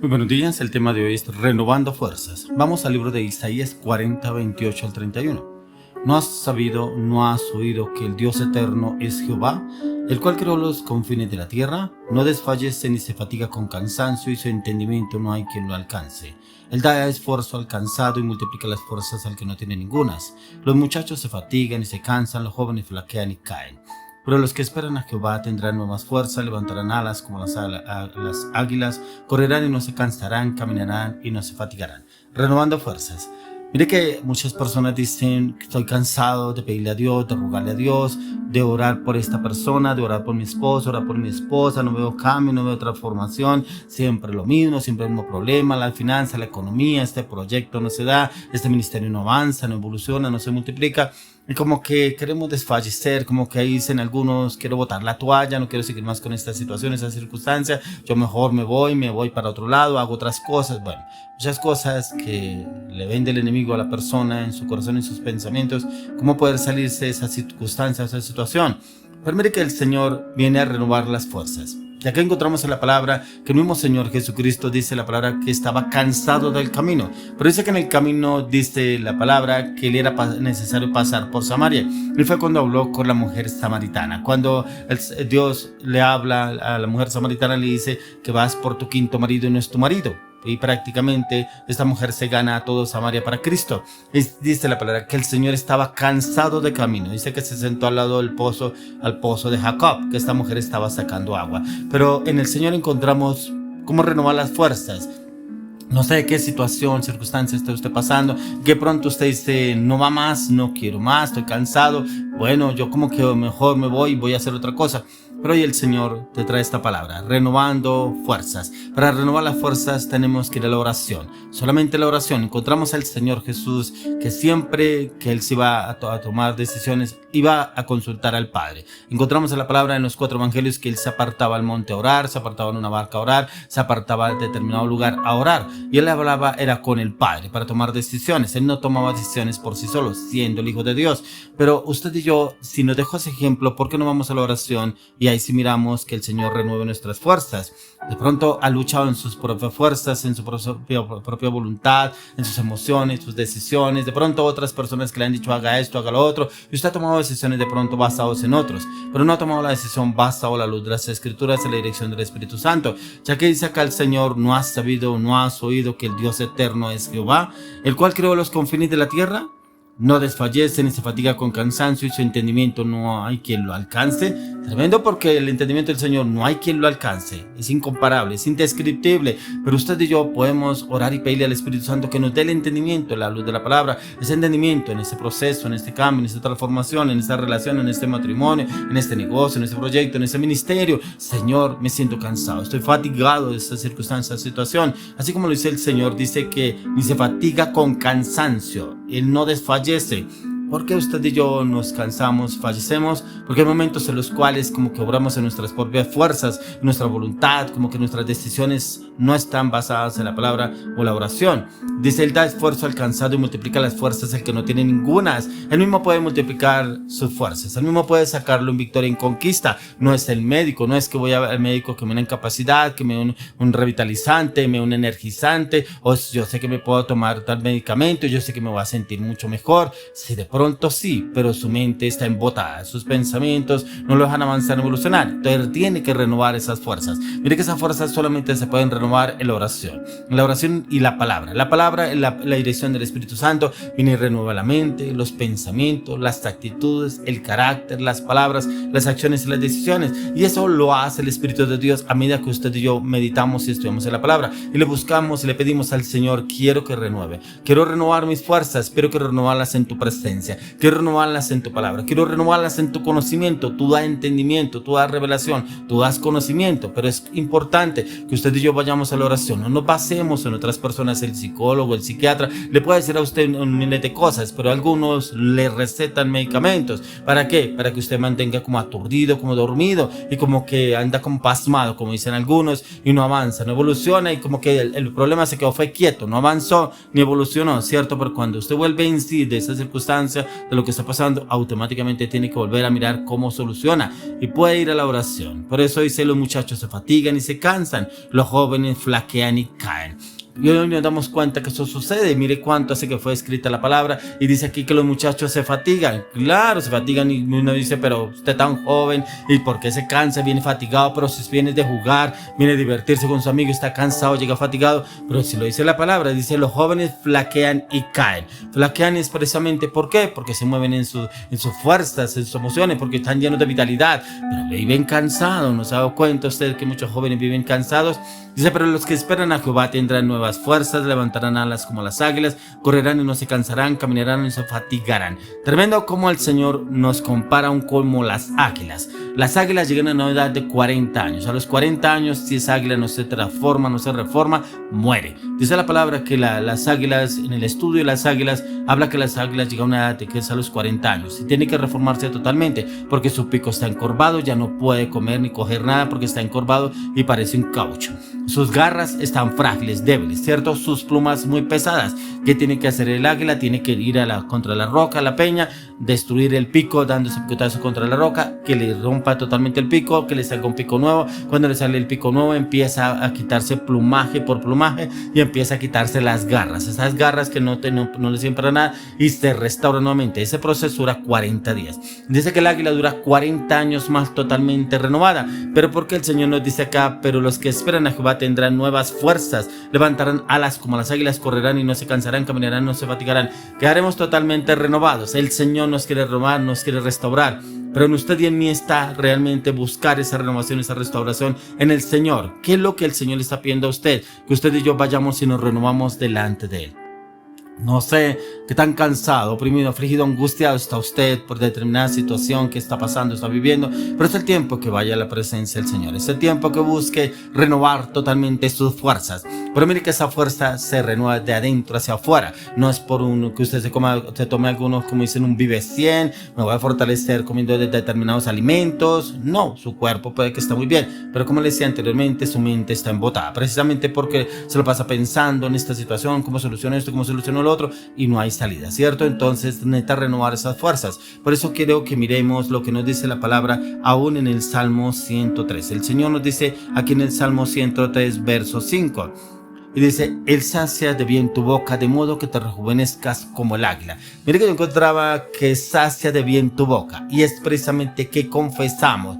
Muy buenos días, el tema de hoy es renovando fuerzas. Vamos al libro de Isaías 40, 28 al 31. ¿No has sabido, no has oído que el Dios eterno es Jehová, el cual creó los confines de la tierra? No desfallece ni se fatiga con cansancio, y su entendimiento no hay quien lo alcance. Él da esfuerzo al cansado y multiplica las fuerzas al que no tiene ningunas. Los muchachos se fatigan y se cansan, los jóvenes flaquean y caen. Pero los que esperan a Jehová tendrán nuevas fuerzas, levantarán alas como las águilas, correrán y no se cansarán, caminarán y no se fatigarán. Renovando fuerzas. Mire que muchas personas dicen que estoy cansado de pedirle a Dios, de rogarle a Dios, de orar por esta persona, de orar por mi esposo, orar por mi esposa, no veo cambio, no veo transformación, siempre lo mismo, siempre el mismo problema, la finanza, la economía, este proyecto no se da, este ministerio no avanza, no evoluciona, no se multiplica. Y como que queremos desfallecer, como que ahí dicen algunos, quiero botar la toalla, no quiero seguir más con esta situación, esta circunstancia, yo mejor me voy para otro lado, hago otras cosas. Bueno, muchas cosas que le vende el enemigo a la persona en su corazón y sus pensamientos, cómo poder salirse de esa circunstancia, de esa situación. Pero mire que el Señor viene a renovar las fuerzas. Y acá encontramos en la palabra que el mismo Señor Jesucristo dice la palabra que estaba cansado del camino. Pero dice que en el camino dice la palabra que le era necesario pasar por Samaria. Y fue cuando habló con la mujer samaritana. Cuando Dios le habla a la mujer samaritana, le dice que vas por tu quinto marido y no es tu marido. Y prácticamente esta mujer se gana a todo Samaria para Cristo. Y dice la palabra que el Señor estaba cansado de camino. Dice que se sentó al lado del pozo, al pozo de Jacob, que esta mujer estaba sacando agua. Pero en el Señor encontramos cómo renovar las fuerzas. No sé qué situación, circunstancia está usted pasando, que pronto usted dice, no va más, no quiero más, estoy cansado. Bueno, yo como que mejor me voy a hacer otra cosa. Pero hoy el Señor te trae esta palabra, renovando fuerzas. Para renovar las fuerzas tenemos que ir a la oración. Solamente la oración. Encontramos al Señor Jesús que siempre que Él se iba a tomar decisiones, iba a consultar al Padre. Encontramos en la palabra en los 4 evangelios que Él se apartaba al monte a orar, se apartaba en una barca a orar, se apartaba en determinado lugar a orar. Y Él hablaba era con el Padre para tomar decisiones. Él no tomaba decisiones por sí solo, siendo el Hijo de Dios. Pero usted y yo, si nos dejó ese ejemplo, ¿por qué no vamos a la oración? Y ahí sí miramos que el Señor renueve nuestras fuerzas. De pronto ha luchado en sus propias fuerzas, en su propia voluntad, en sus emociones, sus decisiones. De pronto otras personas que le han dicho haga esto, haga lo otro, y usted ha tomado decisiones de pronto basadas en otros, pero no ha tomado la decisión basada en la luz de las Escrituras y la dirección del Espíritu Santo. Ya que dice acá el Señor, no has sabido, no has oído que el Dios eterno es Jehová, el cual creó los confines de la tierra. No desfallece ni se fatiga con cansancio, y su entendimiento no hay quien lo alcance. Tremendo, porque el entendimiento del Señor no hay quien lo alcance. Es incomparable, es indescriptible. Pero usted y yo podemos orar y pedirle al Espíritu Santo que nos dé el entendimiento, la luz de la palabra, ese entendimiento en este proceso, en este cambio, en esta transformación, en esta relación, en este matrimonio, en este negocio, en este proyecto, en este ministerio. Señor, me siento cansado, estoy fatigado de esta circunstancia, situación. Así como lo dice el Señor, dice que ni se fatiga con cansancio. Él no desfallece. ¿Por qué usted y yo nos cansamos, fallecemos? Porque hay momentos en los cuales como que obramos en nuestras propias fuerzas, en nuestra voluntad, como que nuestras decisiones no están basadas en la palabra o la oración. Dice, Él da esfuerzo al cansado y multiplica las fuerzas al que no tiene ningunas. Él mismo puede multiplicar sus fuerzas, Él mismo puede sacarlo en victoria, en conquista. No es el médico, no es que voy al médico que me da incapacidad, que me da un revitalizante, me da un energizante, o yo sé que me puedo tomar tal medicamento, yo sé que me voy a sentir mucho mejor. Si de pronto sí, pero su mente está embotada, sus pensamientos no lo dejan avanzar, evolucionar. Entonces tiene que renovar esas fuerzas. Mire que esas fuerzas solamente se pueden renovar en la oración y la palabra. La palabra, la dirección del Espíritu Santo viene y renueva la mente, los pensamientos, las actitudes, el carácter, las palabras, las acciones y las decisiones. Y eso lo hace el Espíritu de Dios a medida que usted y yo meditamos y estudiamos en la palabra y le buscamos y le pedimos al Señor, quiero que renueve, quiero renovar mis fuerzas, quiero que renovarlas en tu presencia, quiero renovarlas en tu palabra, quiero renovarlas en tu conocimiento. Tú das entendimiento, tú das revelación, tú das conocimiento, pero es importante que usted y yo vayamos a la oración, no nos basemos en otras personas. El psicólogo, el psiquiatra le puede decir a usted un miles de cosas, pero algunos le recetan medicamentos. ¿Para qué? Para que usted mantenga como aturdido, como dormido y como que anda como pasmado, como dicen algunos, y no avanza, no evoluciona, y como que el problema se quedó, fue quieto, no avanzó ni evolucionó, ¿cierto? Pero cuando usted vuelve en sí de esa circunstancia, cuenta de lo que está pasando, automáticamente tiene que volver a mirar cómo soluciona y puede ir a la oración. Por eso dice: los muchachos se fatigan y se cansan, los jóvenes flaquean y caen. Y hoy nos damos cuenta que eso sucede. Mire cuánto hace que fue escrita la palabra y dice aquí que los muchachos se fatigan. Claro, se fatigan y uno dice: pero usted tan joven, ¿y por qué se cansa? Viene fatigado, pero si viene de jugar, viene a divertirse con su amigo, está cansado, llega fatigado. Pero si lo dice la palabra, dice: los jóvenes flaquean y caen. Flaquean es precisamente ¿por qué? Porque se mueven en sus fuerzas, en sus emociones, porque están llenos de vitalidad, pero viven cansados. ¿No se ha dado cuenta usted que muchos jóvenes viven cansados? Dice: pero los que esperan a Jehová tendrán nuevas fuerzas, levantarán alas como las águilas, correrán y no se cansarán, caminarán y no se fatigarán. Tremendo como el Señor nos compara aún como las águilas. Las águilas llegan a una edad de 40 años. A los 40 años, si esa águila no se transforma, no se reforma, muere. Dice la palabra que las águilas, en el estudio de las águilas, habla que las águilas llegan a una edad de que es a los 40 años. Y tiene que reformarse totalmente, porque su pico está encorvado, ya no puede comer ni coger nada porque está encorvado y parece un caucho. Sus garras están frágiles, débiles, ¿cierto? Sus plumas muy pesadas. ¿Qué tiene que hacer el águila? Tiene que ir contra la roca, la peña, destruir el pico, dándose picotazo contra la roca, que le rompa totalmente el pico, que le salga un pico nuevo. Cuando le sale el pico nuevo, empieza a quitarse plumaje por plumaje y empieza a quitarse las garras. Esas garras que no le sirven para nada y se restaura nuevamente. Ese proceso dura 40 días. Dice que el águila dura 40 años más totalmente renovada. Pero porque el Señor nos dice acá: pero los que esperan a Jehová tendrán nuevas fuerzas, levantarán alas como las águilas, correrán y no se cansarán, caminarán y no se fatigarán. Quedaremos totalmente renovados. El Señor nos quiere renovar, nos quiere restaurar, pero en usted y en mí está realmente buscar esa renovación, esa restauración en el Señor. ¿Qué es lo que el Señor le está pidiendo a usted? Que usted y yo vayamos y nos renovamos delante de Él. No sé qué tan cansado, oprimido, afligido, angustiado está usted por determinada situación que está pasando, está viviendo, pero es el tiempo que vaya a la presencia del Señor. Es el tiempo que busque renovar totalmente sus fuerzas. Pero mire que esa fuerza se renueva de adentro hacia afuera. No es por que usted se tome algunos, como dicen, un Vive 100, me voy a fortalecer comiendo determinados alimentos. No, su cuerpo puede que esté muy bien, pero como le decía anteriormente, su mente está embotada, precisamente porque se lo pasa pensando en esta situación, cómo soluciono esto, cómo soluciono lo otro, y no hay salida, ¿cierto? Entonces necesita renovar esas fuerzas. Por eso quiero que miremos lo que nos dice la palabra aún en el Salmo 103. El Señor nos dice aquí en el Salmo 103, verso 5. Y dice: Él sacia de bien tu boca, de modo que te rejuvenezcas como el águila. Mire que yo encontraba que sacia de bien tu boca, y es precisamente que confesamos: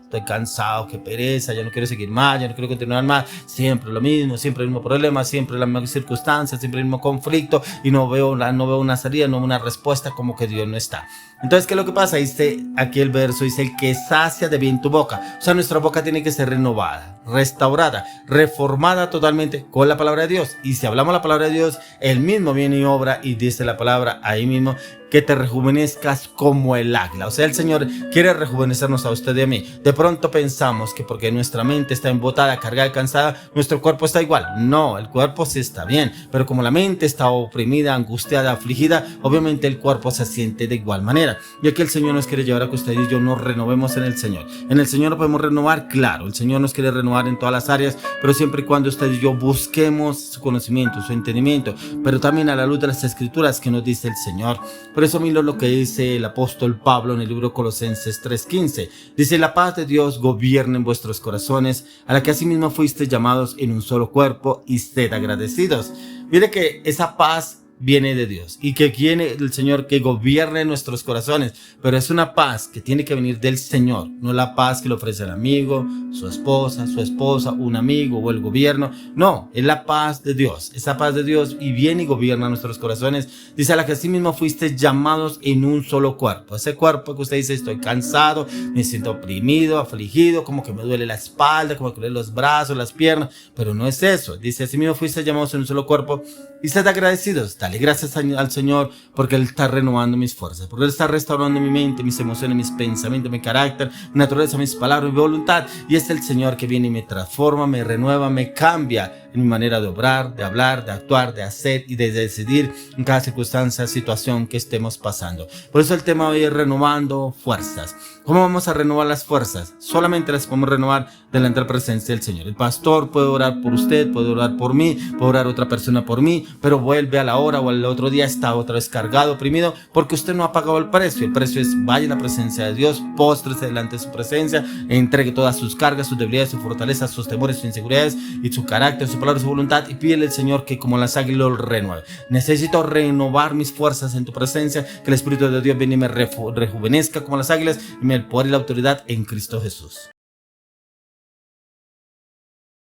estoy cansado, qué pereza, ya no quiero seguir más, ya no quiero continuar más, siempre lo mismo, siempre el mismo problema, siempre la misma circunstancia, siempre el mismo conflicto, y no veo una salida, no veo una respuesta, como que Dios no está. Entonces, ¿qué es lo que pasa? Dice aquí el verso, dice: el que sacia de bien tu boca. O sea, nuestra boca tiene que ser renovada, restaurada, reformada totalmente con la palabra de Dios. Y si hablamos la palabra de Dios, Él mismo viene y obra, y dice la palabra ahí mismo que te rejuvenezcas como el águila. O sea, el Señor quiere rejuvenecernos a usted y a mí. De pronto pensamos que porque nuestra mente está embotada, cargada, cansada, nuestro cuerpo está igual. No, el cuerpo sí está bien, pero como la mente está oprimida, angustiada, afligida, obviamente el cuerpo se siente de igual manera. Y aquí el Señor nos quiere llevar a que usted y yo nos renovemos en el Señor. En el Señor nos podemos renovar, claro, el Señor nos quiere renovar en todas las áreas, pero siempre y cuando usted y yo busquemos su conocimiento, su entendimiento, pero también a la luz de las Escrituras que nos dice el Señor. Por eso miro lo que dice el apóstol Pablo en el libro Colosenses 3:15. Dice: la paz de Dios gobierne en vuestros corazones, a la que asimismo fuisteis llamados en un solo cuerpo, y sed agradecidos. Mire que esa paz viene de Dios y que viene del Señor, que gobierne nuestros corazones, pero es una paz que tiene que venir del Señor, no la paz que le ofrece el amigo, su esposa, un amigo o el gobierno. No, es la paz de Dios, esa paz de Dios, y viene y gobierna nuestros corazones. Dice: a la que así mismo fuiste llamados en un solo cuerpo. Ese cuerpo que usted dice: estoy cansado, me siento oprimido, afligido, como que me duele la espalda, como que me duelen los brazos, las piernas, pero no es eso. Dice: así mismo fuiste llamados en un solo cuerpo, y sed agradecidos. Dale gracias al Señor, porque Él está renovando mis fuerzas, porque Él está restaurando mi mente, mis emociones, mis pensamientos, mi carácter, mi naturaleza, mis palabras, mi voluntad. Y es el Señor que viene y me transforma, me renueva, me cambia en mi manera de obrar, de hablar, de actuar, de hacer y de decidir en cada circunstancia, situación que estemos pasando. Por eso el tema hoy es renovando fuerzas. ¿Cómo vamos a renovar las fuerzas? Solamente las podemos renovar delante de la presencia del Señor. El pastor puede orar por usted, puede orar por mí, puede orar otra persona por mí, pero vuelve a la hora o al otro día está otra vez cargado, oprimido, porque usted no ha pagado el precio. El precio es vaya a la presencia de Dios, póstrese delante de su presencia, entregue todas sus cargas, sus debilidades, sus fortalezas, sus temores, sus inseguridades y su carácter, su palabra, su voluntad, y pídele al Señor que como las águilas lo renueve. Necesito renovar mis fuerzas en tu presencia, que el Espíritu de Dios venga y me rejuvenezca como las águilas y me dé el poder y la autoridad en Cristo Jesús.